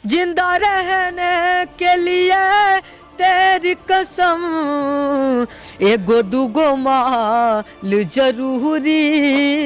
जिंदा रहने के लिए तेरी कसम, एगो दूगो माल जरूरी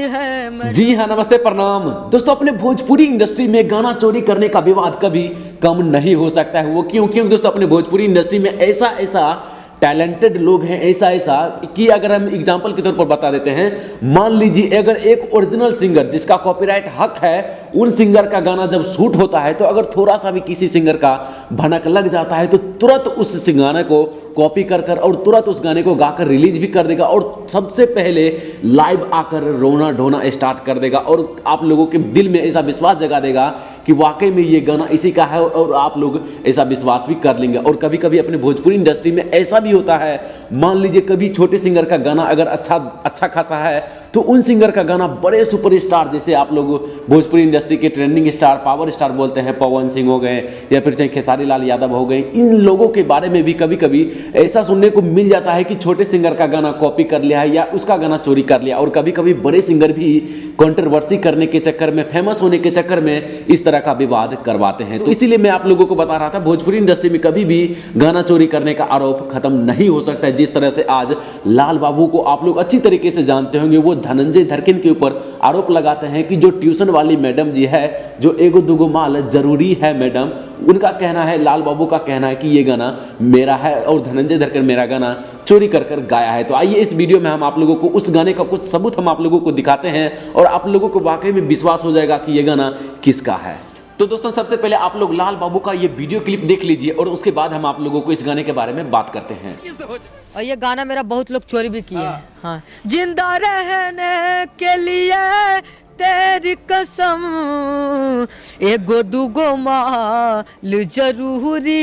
है। जी हाँ, नमस्ते, प्रणाम दोस्तों। अपने भोजपुरी इंडस्ट्री में गाना चोरी करने का विवाद कभी कम नहीं हो सकता है। वो क्यों दोस्तों, अपने भोजपुरी इंडस्ट्री में ऐसा टैलेंटेड लोग हैं, ऐसा कि अगर हम एग्जांपल के तौर पर बता देते हैं, मान लीजिए अगर एक ओरिजिनल सिंगर जिसका कॉपीराइट हक है, उन सिंगर का गाना जब शूट होता है तो अगर थोड़ा सा भी किसी सिंगर का भनक लग जाता है तो तुरंत उस गाने को कॉपी कर और तुरंत उस गाने को गाकर रिलीज भी कर देगा और सबसे पहले लाइव आकर रोना ढोना स्टार्ट कर देगा और आप लोगों के दिल में ऐसा विश्वास जगा देगा कि वाकई में ये गाना इसी का है और आप लोग ऐसा विश्वास भी कर लेंगे। और कभी कभी अपने भोजपुरी इंडस्ट्री में ऐसा भी होता है, मान लीजिए कभी छोटे सिंगर का गाना अगर अच्छा खासा है तो उन सिंगर का गाना बड़े सुपरस्टार, जैसे आप लोग भोजपुरी इंडस्ट्री के ट्रेंडिंग स्टार, पावर स्टार बोलते हैं, पवन सिंह हो गए या फिर चाहे खेसारी लाल यादव हो गए, इन लोगों के बारे में भी कभी कभी ऐसा सुनने को मिल जाता है कि छोटे सिंगर का गाना कॉपी कर लिया है या उसका गाना चोरी कर लिया। और कभी कभी बड़े सिंगर भी कंट्रोवर्सी करने के चक्कर में, फेमस होने के चक्कर में इस तरह का विवाद करवाते हैं। तो इसीलिए मैं आप लोगों को बता रहा था, भोजपुरी इंडस्ट्री में कभी भी गाना चोरी करने का आरोप खत्म नहीं हो सकता है। जिस तरह से आज लाल बाबू को आप लोग अच्छी तरीके से जानते होंगे, वो धनंजय धरकिन के ऊपर आरोप लगाते हैं कि जो ट्यूशन वाली मैडम जी है, जो एगो दूगो माल जरूरी है मैडम, उनका कहना है, लाल बाबू का कहना है कि ये गाना मेरा है और धनंजय धरकिन मेरा गाना चोरी कर गाया है। तो आइए इस वीडियो में हम आप लोगों को उस गाने का कुछ सबूत हम आप लोगों को दिखाते हैं और आप लोगों को वाकई में विश्वास हो जाएगा कि ये गाना किसका है। तो दोस्तों, सबसे पहले आप लोग लाल बाबू का ये वीडियो क्लिप देख लीजिए और उसके बाद हम आप लोगों को इस गाने के बारे में बात करते हैं। और ये गाना मेरा बहुत लोग चोरी भी किए हैं। हाँ। जिंदा रहने के लिए तेरी कसम, एगो दूगो माल जरूरी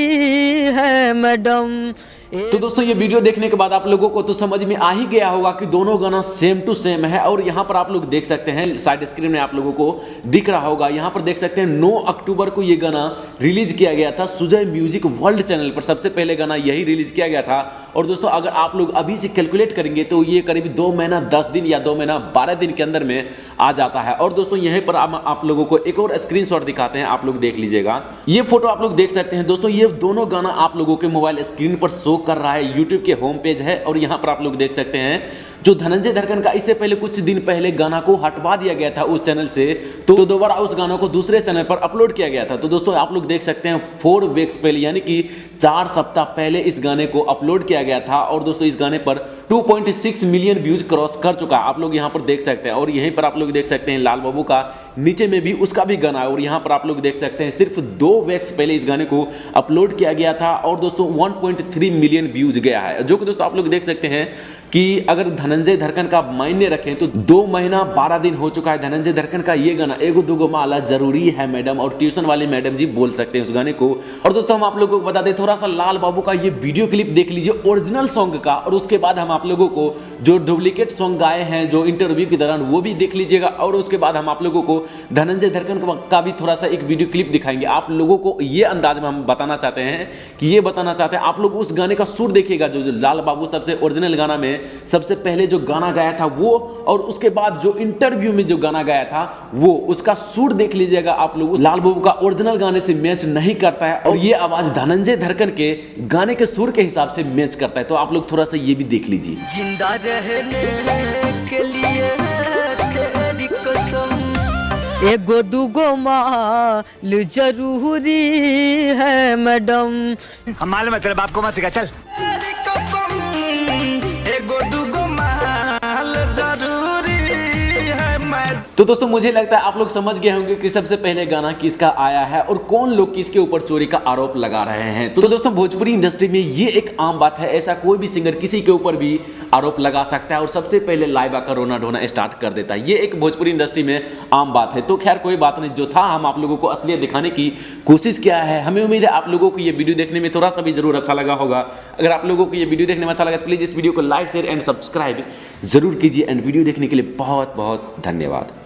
है मैडम। तो दोस्तों, ये वीडियो देखने के बाद आप लोगों को तो समझ में आ ही गया होगा कि दोनों गाना सेम टू सेम है। और यहाँ पर आप लोग देख सकते हैं, साइड स्क्रीन में आप लोगों को दिख रहा होगा, यहाँ पर देख सकते हैं 9 अक्टूबर को ये गाना रिलीज किया गया था सुजय म्यूजिक वर्ल्ड चैनल पर। सबसे पहले गाना यही रिलीज किया गया था। और दोस्तों, अगर आप लोग अभी से कैलकुलेट करेंगे तो ये करीब 2 महीना 10 दिन या 2 महीना 12 दिन के अंदर में आ जाता है। और दोस्तों, यहीं पर आप लोगों को एक और स्क्रीनशॉट दिखाते हैं, आप लोग देख लीजिएगा। ये फोटो आप लोग देख सकते हैं दोस्तों, ये दोनों गाना आप लोगों के मोबाइल स्क्रीन पर शो कर रहा है। यूट्यूब के होम पेज है और यहां पर आप लोग देख सकते हैं जो धनंजय धरकिन का इससे पहले कुछ दिन पहले गाना को हटवा दिया गया था उस चैनल से, तो दोबारा उस गाना को दूसरे चैनल पर अपलोड किया गया था। तो दोस्तों, आप लोग देख सकते हैं 4 वीक्स पहले, यानी कि 4 सप्ताह पहले इस गाने को अपलोड किया गया था। और दोस्तों, इस गाने पर 2.6 मिलियन व्यूज क्रॉस कर चुका है, आप लोग यहां पर देख सकते हैं। और यहीं पर आप लोग देख सकते हैं लाल बाबू का नीचे में भी उसका भी गाना है। और यहां पर आप लोग देख सकते हैं सिर्फ 2 वीक्स पहले इस गाने को अपलोड किया गया था और दोस्तों 1.3 मिलियन व्यूज गया है। जो कि दोस्तों आप लोग देख सकते हैं कि अगर धनंजय धरकिन का मायने रखें तो 2 महीना 12 दिन हो चुका है धनंजय धरकिन का ये गाना एगो दूगो माला जरूरी है मैडम, और ट्यूशन वाली मैडम जी बोल सकते हैं उस गाने को। और दोस्तों, हम आप लोगों को बता दें, थोड़ा सा लाल बाबू का ये वीडियो क्लिप देख लीजिए ओरिजिनल सॉन्ग का, और उसके बाद हम आप लोगों को जो डुप्लीकेट सॉन्ग गाए हैं जो इंटरव्यू के दौरान, वो भी देख लीजिएगा। और उसके बाद हम आप लोगों को धनंजय धरकिन का भी थोड़ा सा एक वीडियो क्लिप दिखाएंगे। आप लोगों को ये अंदाज में हम बताना चाहते हैं कि ये बताना चाहते हैं आप लोग उस गाने का सुर देखिएगा जो लाल बाबू सबसे ओरिजिनल गाना में सबसे पहले जो गाना गाया था वो, और उसके बाद जो इंटरव्यू में जो गाना गाया था वो, उसका सुर देख लीजिएगा आप लोग। लाल बाबू का ओरिजिनल गाने से मैच नहीं करता है और ये आवाज धनंजय धरकिन के गाने के सुर के हिसाब से मैच करता है। तो आप लोग थोड़ा सा ये भी देख लीजिए। जिंदा रहने के लिए तेरी कसम, एगो दूगो माल जरूरी है मैडम। हम मालूम है तेरे बाप को मत सिखा, चल। तो दोस्तों, मुझे लगता है आप लोग समझ गए होंगे कि सबसे पहले गाना किसका आया है और कौन लोग किसके ऊपर चोरी का आरोप लगा रहे हैं। तो दोस्तों, भोजपुरी इंडस्ट्री में ये एक आम बात है, ऐसा कोई भी सिंगर किसी के ऊपर भी आरोप लगा सकता है और सबसे पहले लाइव आकर रोना ढोना स्टार्ट कर देता है। ये एक भोजपुरी इंडस्ट्री में आम बात है। तो खैर कोई बात नहीं, जो था हम आप लोगों को असलियत दिखाने की कोशिश किया है। हमें उम्मीद है आप लोगों को ये वीडियो देखने में थोड़ा सा भी जरूर अच्छा लगा होगा। अगर आप लोगों को ये वीडियो देखने में अच्छा लगा तो प्लीज इस वीडियो को लाइक, शेयर एंड सब्सक्राइब जरूर कीजिए। एंड वीडियो देखने के लिए बहुत बहुत धन्यवाद।